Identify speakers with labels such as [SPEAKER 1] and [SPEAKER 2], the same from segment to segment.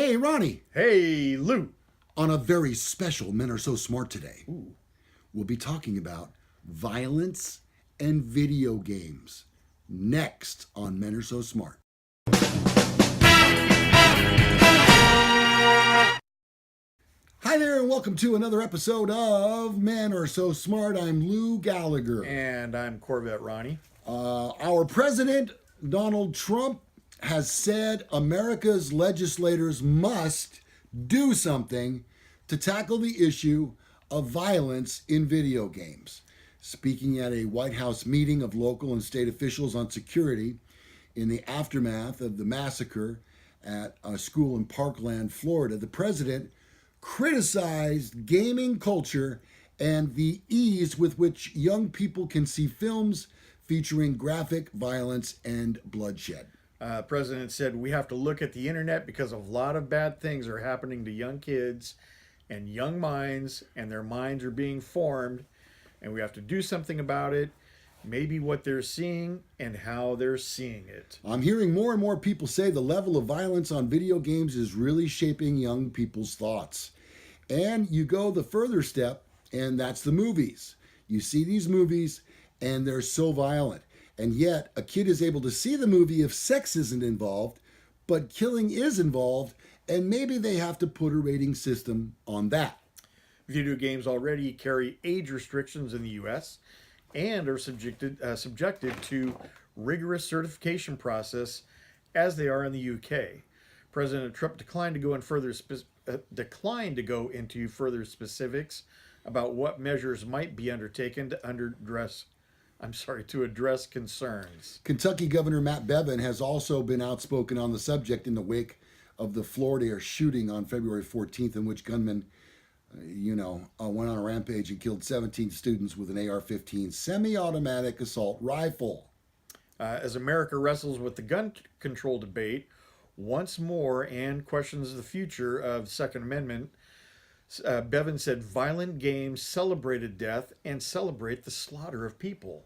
[SPEAKER 1] Hey, Ronnie.
[SPEAKER 2] Hey, Lou.
[SPEAKER 1] On a very special Men Are So Smart today,
[SPEAKER 2] Ooh.
[SPEAKER 1] we'll be talking about violence and video games. Next on Men Are So Smart. Hi there, and welcome to another episode of Men Are So Smart. I'm Lou Gallagher.
[SPEAKER 2] And I'm Corvette Ronnie.
[SPEAKER 1] Our president, Donald Trump, has said America's legislators must do something to tackle the issue of violence in video games. Speaking at a White House meeting of local and state officials on security in the aftermath of the massacre at a school in Parkland, Florida, the president criticized gaming culture and the ease with which young people can see films featuring graphic violence and bloodshed.
[SPEAKER 2] President said we have to look at the internet because a lot of bad things are happening to young kids and young minds, and their minds are being formed, and we have to do something about it. Maybe what they're seeing and how they're seeing it.
[SPEAKER 1] I'm hearing more and more people say the level of violence on video games is really shaping young people's thoughts. And you go the further step, and that's the movies. You see these movies, and they're so violent. And yet, a kid is able to see the movie if sex isn't involved, but killing is involved, and maybe they have to put a rating system on that.
[SPEAKER 2] Video games already carry age restrictions in the U.S. and are subjected to rigorous certification process as they are in the U.K. President Trump declined to go into further specifics about what measures might be undertaken to address concerns.
[SPEAKER 1] Kentucky Governor Matt Bevin has also been outspoken on the subject in the wake of the Florida shooting on February 14th, in which gunmen, went on a rampage and killed 17 students with an AR-15 semi-automatic assault rifle.
[SPEAKER 2] As America wrestles with the gun control debate once more and questions the future of the Second Amendment, Bevin said violent games celebrated death and celebrate the slaughter of people.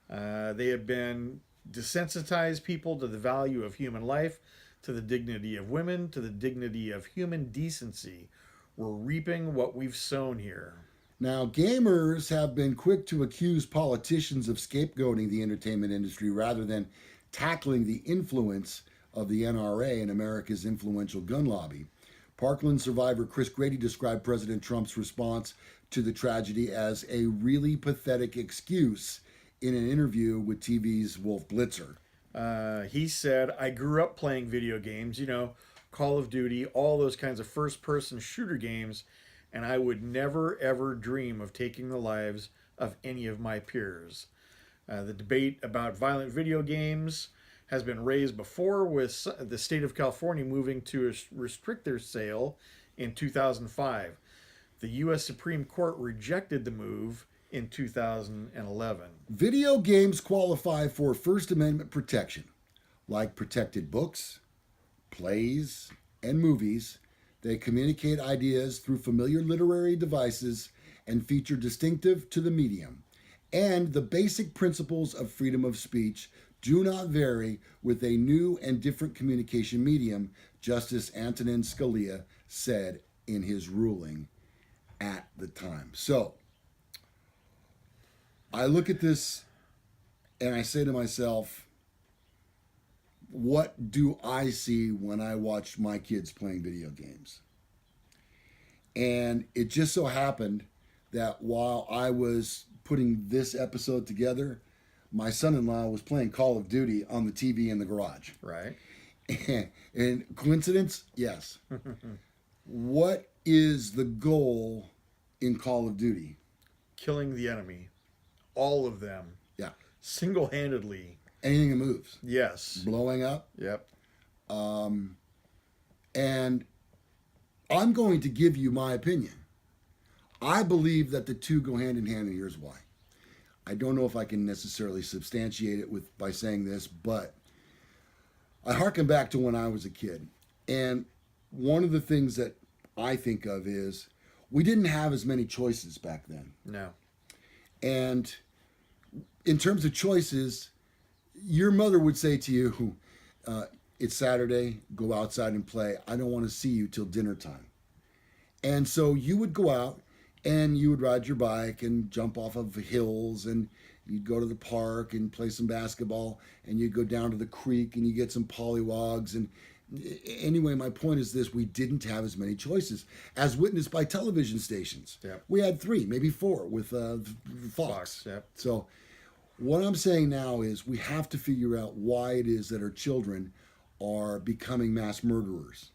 [SPEAKER 2] They have been desensitized people to the value of human life, to the dignity of women, to the dignity of human decency. We're reaping what we've sown here.
[SPEAKER 1] Now, gamers have been quick to accuse politicians of scapegoating the entertainment industry rather than tackling the influence of the NRA and America's influential gun lobby. Parkland survivor Chris Grady described President Trump's response to the tragedy as a really pathetic excuse in an interview with TV's Wolf Blitzer.
[SPEAKER 2] He said, I grew up playing video games, Call of Duty, all those kinds of first-person shooter games, and I would never, ever dream of taking the lives of any of my peers. The debate about violent video games has been raised before, with the state of California moving to restrict their sale in 2005. The U.S. Supreme Court rejected the move in 2011.
[SPEAKER 1] Video games qualify for First Amendment protection, like protected books, plays, and movies. They communicate ideas through familiar literary devices and feature distinctive to the medium. And the basic principles of freedom of speech do not vary with a new and different communication medium, Justice Antonin Scalia said in his ruling at the time. So, I look at this and I say to myself, what do I see when I watch my kids playing video games? And it just so happened that while I was putting this episode together, my son-in-law was playing Call of Duty on the TV in the garage.
[SPEAKER 2] Right.
[SPEAKER 1] And coincidence? Yes. What is the goal in Call of Duty?
[SPEAKER 2] Killing the enemy. All of them.
[SPEAKER 1] Yeah.
[SPEAKER 2] Single-handedly.
[SPEAKER 1] Anything that moves.
[SPEAKER 2] Yes.
[SPEAKER 1] Blowing up.
[SPEAKER 2] Yep.
[SPEAKER 1] And I'm going to give you my opinion. I believe that the two go hand in hand, and here's why. I don't know if I can necessarily substantiate it by saying this, but I harken back to when I was a kid. And one of the things that I think of is we didn't have as many choices back then.
[SPEAKER 2] No.
[SPEAKER 1] And in terms of choices, your mother would say to you, it's Saturday, go outside and play. I don't want to see you till dinner time. And so you would go out and you would ride your bike and jump off of hills, and you'd go to the park and play some basketball, and you'd go down to the creek and you get some pollywogs. And anyway, my point is this: we didn't have as many choices as witnessed by television stations.
[SPEAKER 2] Yeah.
[SPEAKER 1] We had 3, maybe 4 with Fox.
[SPEAKER 2] Yeah.
[SPEAKER 1] So what I'm saying now is we have to figure out why it is that our children are becoming mass murderers.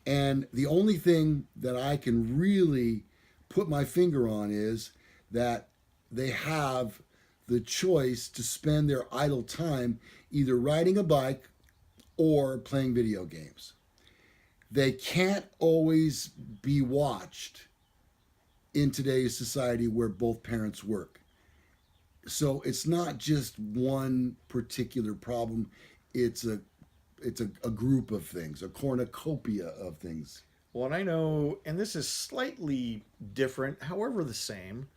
[SPEAKER 1] And the only thing that I can really put my finger on is that they have the choice to spend their idle time either riding a bike or playing video games. They can't always be watched in today's society where both parents work. So it's not just one particular problem. It's a group of things, a cornucopia of things.
[SPEAKER 2] Well, and I know, and this is slightly different, however the same.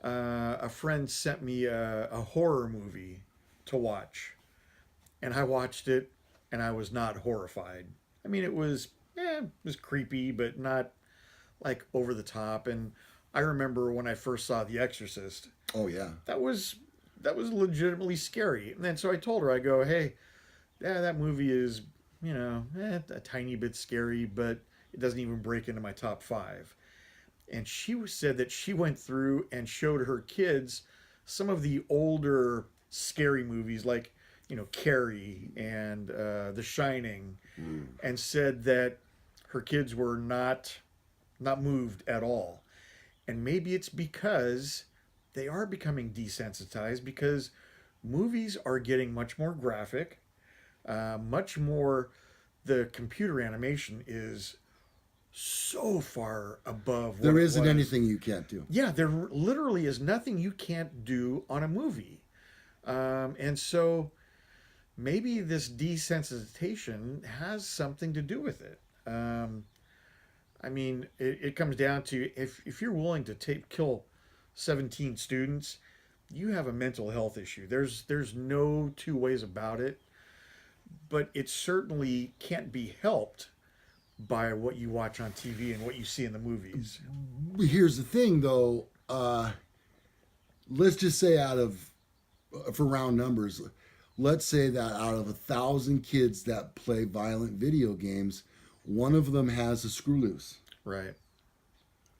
[SPEAKER 2] A friend sent me a horror movie to watch, and I watched it, and I was not horrified. I mean, it was creepy, but not like over the top. And I remember when I first saw The Exorcist.
[SPEAKER 1] Oh yeah,
[SPEAKER 2] that was legitimately scary. And then so I told her, I go, hey, yeah, that movie is, a tiny bit scary, but it doesn't even break into my top 5. And she said that she went through and showed her kids some of the older scary movies, like, Carrie and The Shining, and said that her kids were not moved at all. And maybe it's because they are becoming desensitized, because movies are getting much more graphic, much more. The computer animation is so far above what
[SPEAKER 1] there
[SPEAKER 2] it
[SPEAKER 1] isn't
[SPEAKER 2] was.
[SPEAKER 1] anything you can't do.
[SPEAKER 2] Yeah, there literally is nothing you can't do on a movie. And so maybe this desensitization has something to do with it. I mean, it comes down to if you're willing to kill 17 students, you have a mental health issue. There's no two ways about it. But it certainly can't be helped by what you watch on TV and what you see in the movies.
[SPEAKER 1] Here's the thing, though. Let's just say for round numbers, let's say that out of 1,000 kids that play violent video games, one of them has a screw loose.
[SPEAKER 2] Right.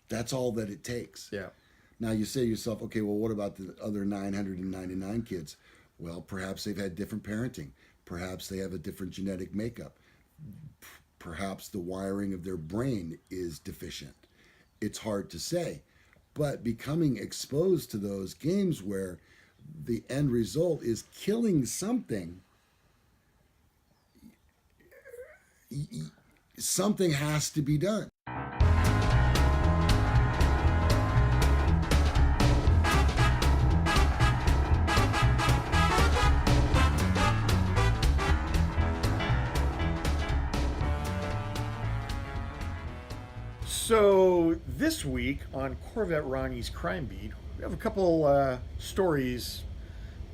[SPEAKER 1] That's all that it takes.
[SPEAKER 2] Yeah.
[SPEAKER 1] Now you say to yourself, okay, well, what about the other 999 kids? Well, perhaps they've had different parenting. Perhaps they have a different genetic makeup. Perhaps the wiring of their brain is deficient. It's hard to say. But becoming exposed to those games where the end result is killing something, something has to be done.
[SPEAKER 2] So this week on Corvette Ronnie's Crime Beat, we have a couple stories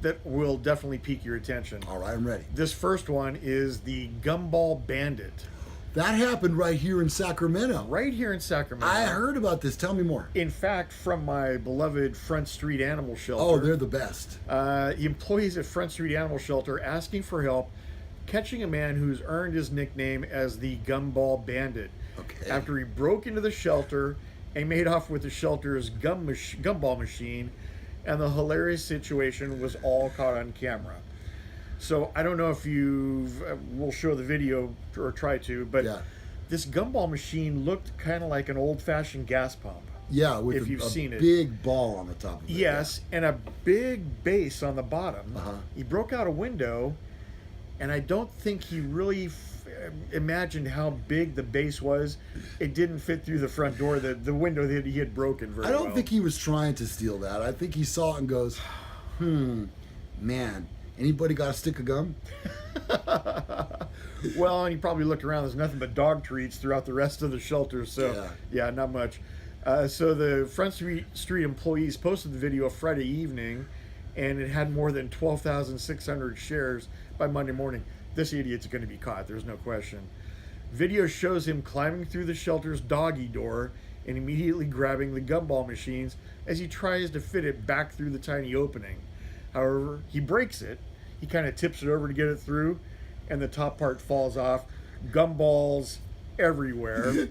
[SPEAKER 2] that will definitely pique your attention.
[SPEAKER 1] All right, I'm ready.
[SPEAKER 2] This first one is the Gumball Bandit.
[SPEAKER 1] That happened right here in Sacramento.
[SPEAKER 2] Right here in Sacramento.
[SPEAKER 1] I heard about this. Tell me more.
[SPEAKER 2] In fact, from my beloved Front Street Animal Shelter.
[SPEAKER 1] Oh, they're the best.
[SPEAKER 2] Employees at Front Street Animal Shelter asking for help catching a man who's earned his nickname as the Gumball Bandit.
[SPEAKER 1] Okay.
[SPEAKER 2] After he broke into the shelter and made off with the shelter's gumball machine, and the hilarious situation was all caught on camera. So I don't know if we'll show the video or try to, but
[SPEAKER 1] yeah.
[SPEAKER 2] This gumball machine looked kind of like an old-fashioned gas pump.
[SPEAKER 1] Yeah, with
[SPEAKER 2] if you've seen it.
[SPEAKER 1] Big ball on the top of it.
[SPEAKER 2] Yes, and a big base on the bottom.
[SPEAKER 1] Uh-huh.
[SPEAKER 2] He broke out a window, and I don't think he really imagined how big the base was. It didn't fit through the front door, the window that he had broken very well.
[SPEAKER 1] I don't think he was trying to steal that. I think he saw it and goes, man, anybody got a stick of gum?
[SPEAKER 2] Well, and he probably looked around. There's nothing but dog treats throughout the rest of the shelter, so yeah not much. So the Front Street employees posted the video Friday evening, and it had more than 12,600 shares by Monday morning. this idiot's going to be caught. There's no question. Video shows him climbing through the shelter's doggy door and immediately grabbing the gumball machines as he tries to fit it back through the tiny opening. However, he breaks it. He kind of tips it over to get it through, and the top part falls off. Gumballs everywhere.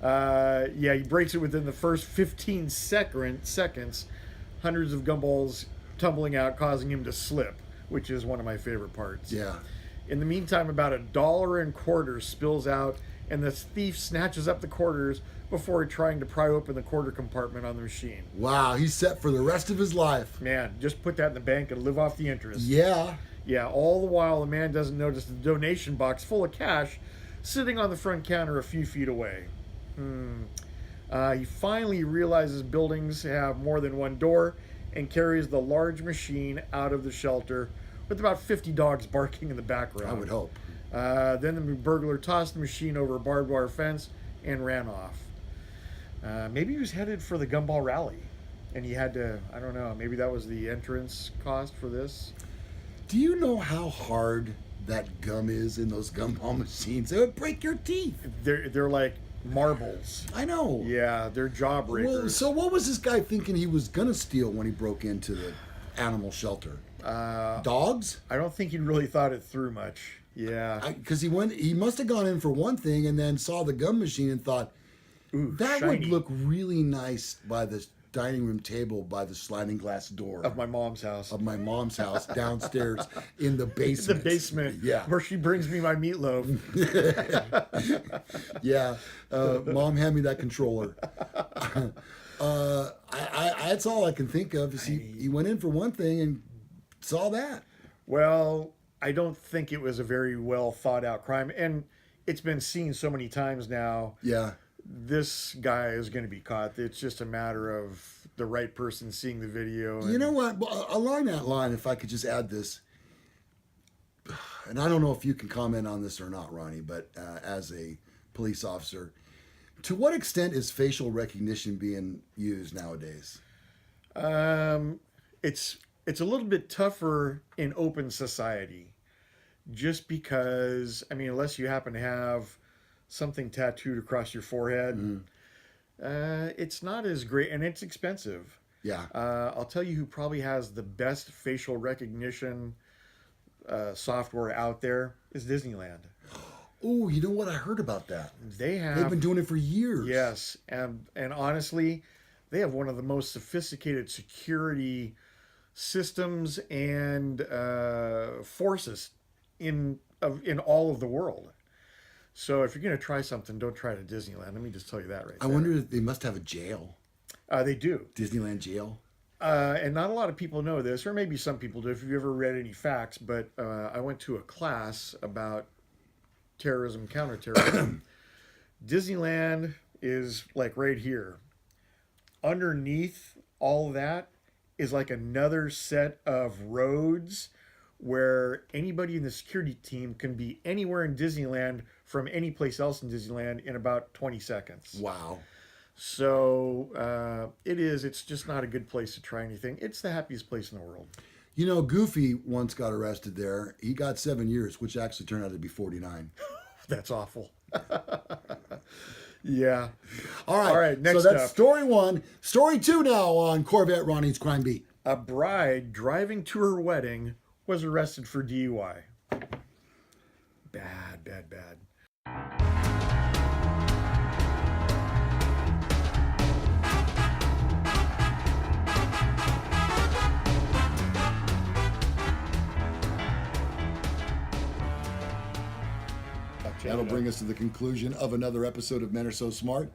[SPEAKER 2] Yeah, he breaks it within the first 15 seconds. Hundreds of gumballs tumbling out, causing him to slip, which is one of my favorite parts.
[SPEAKER 1] Yeah.
[SPEAKER 2] In the meantime, about $1.25 spills out, and the thief snatches up the quarters before trying to pry open the quarter compartment on the machine.
[SPEAKER 1] Wow, he's set for the rest of his life.
[SPEAKER 2] Man, just put that in the bank and live off the interest.
[SPEAKER 1] Yeah.
[SPEAKER 2] Yeah, all the while the man doesn't notice the donation box full of cash sitting on the front counter a few feet away. He finally realizes buildings have more than one door and carries the large machine out of the shelter with about 50 dogs barking in the background.
[SPEAKER 1] I would hope.
[SPEAKER 2] Then the burglar tossed the machine over a barbed wire fence and ran off. Maybe he was headed for the Gumball Rally, and he had to, I don't know, maybe that was the entrance cost for this.
[SPEAKER 1] Do you know how hard that gum is in those gumball machines? It would break your teeth.
[SPEAKER 2] They're like marbles.
[SPEAKER 1] I know.
[SPEAKER 2] Yeah, they're jawbreakers.
[SPEAKER 1] Well, so what was this guy thinking he was going to steal when he broke into the animal shelter? Dogs?
[SPEAKER 2] I don't think he really thought it through much. Yeah.
[SPEAKER 1] Because he must have gone in for one thing and then saw the gum machine and thought,
[SPEAKER 2] Ooh,
[SPEAKER 1] that
[SPEAKER 2] shiny.
[SPEAKER 1] would look really nice by the dining room table by the sliding glass door
[SPEAKER 2] Of my mom's house.
[SPEAKER 1] of my mom's house downstairs in the basement.
[SPEAKER 2] The basement.
[SPEAKER 1] Yeah.
[SPEAKER 2] Where she brings me my meatloaf.
[SPEAKER 1] Yeah. Mom, hand me that controller. That's all I can think of. Is he went in for one thing and saw that.
[SPEAKER 2] Well, I don't think it was a very well thought out crime. And it's been seen so many times now.
[SPEAKER 1] Yeah.
[SPEAKER 2] This guy is going to be caught. It's just a matter of the right person seeing the video.
[SPEAKER 1] You know what? Well, along that line, if I could just add this, and I don't know if you can comment on this or not, Ronnie, but as a police officer, to what extent is facial recognition being used nowadays?
[SPEAKER 2] It's a little bit tougher in open society, just because, I mean, unless you happen to have something tattooed across your forehead, it's not as great, and it's expensive.
[SPEAKER 1] Yeah.
[SPEAKER 2] I'll tell you who probably has the best facial recognition software out there is Disneyland.
[SPEAKER 1] Oh, you know what? I heard about that. They've been doing it for years.
[SPEAKER 2] Yes, and honestly, they have one of the most sophisticated security systems and forces in all of the world. So if you're going to try something, don't try it at Disneyland. Let me just tell you that right
[SPEAKER 1] I
[SPEAKER 2] there.
[SPEAKER 1] wonder if they must have a jail.
[SPEAKER 2] They do.
[SPEAKER 1] Disneyland jail.
[SPEAKER 2] And not a lot of people know this, or maybe some people do, if you've ever read any facts, but I went to a class about terrorism, counterterrorism. Disneyland is like right here. Underneath all of that is like another set of roads where anybody in the security team can be anywhere in Disneyland from any place else in Disneyland in about 20 seconds.
[SPEAKER 1] Wow.
[SPEAKER 2] So it's just not a good place to try anything. It's the happiest place in the world.
[SPEAKER 1] You know, Goofy once got arrested there. He got 7 years, which actually turned out to be 49.
[SPEAKER 2] That's awful. Yeah.
[SPEAKER 1] All right.
[SPEAKER 2] Next
[SPEAKER 1] so that's
[SPEAKER 2] up.
[SPEAKER 1] story one. Story two now on Corvette Ronnie's Crime Beat.
[SPEAKER 2] A bride driving to her wedding was arrested for DUI. Bad, bad, bad.
[SPEAKER 1] That'll bring us to the conclusion of another episode of Men Are So Smart.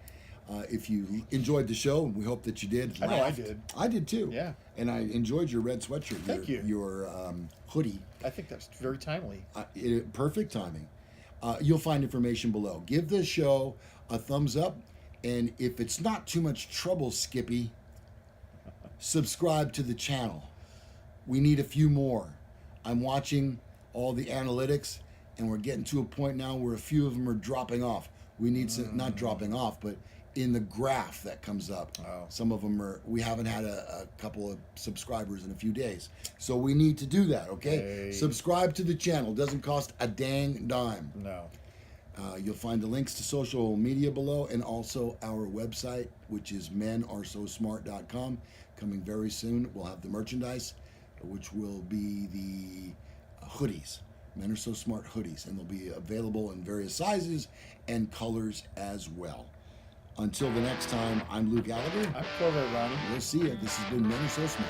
[SPEAKER 1] If you enjoyed the show, we hope that you did.
[SPEAKER 2] I know I did.
[SPEAKER 1] I did too.
[SPEAKER 2] Yeah.
[SPEAKER 1] And I enjoyed your red sweatshirt.
[SPEAKER 2] Thank you.
[SPEAKER 1] Your hoodie.
[SPEAKER 2] I think that's very timely.
[SPEAKER 1] Perfect timing. You'll find information below. Give this show a thumbs up. And if it's not too much trouble, Skippy, subscribe to the channel. We need a few more. I'm watching all the analytics, and we're getting to a point now where a few of them are dropping off. We need some, not dropping off, but in the graph that comes up.
[SPEAKER 2] Oh.
[SPEAKER 1] Some of them are, we haven't had a couple of subscribers in a few days. So we need to do that, okay?
[SPEAKER 2] Hey.
[SPEAKER 1] Subscribe to the channel. Doesn't cost a dang dime.
[SPEAKER 2] No.
[SPEAKER 1] You'll find the links to social media below and also our website, which is menaresosmart.com. Coming very soon. We'll have the merchandise, which will be the hoodies. Men Are So Smart hoodies. And they'll be available in various sizes and colors as well. Until the next time, I'm Luke Gallagher.
[SPEAKER 2] I'm Corvette Ronnie.
[SPEAKER 1] We'll see you. This has been Men Are So Smart.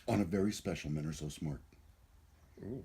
[SPEAKER 1] On a very special Men Are So Smart.
[SPEAKER 2] Ooh.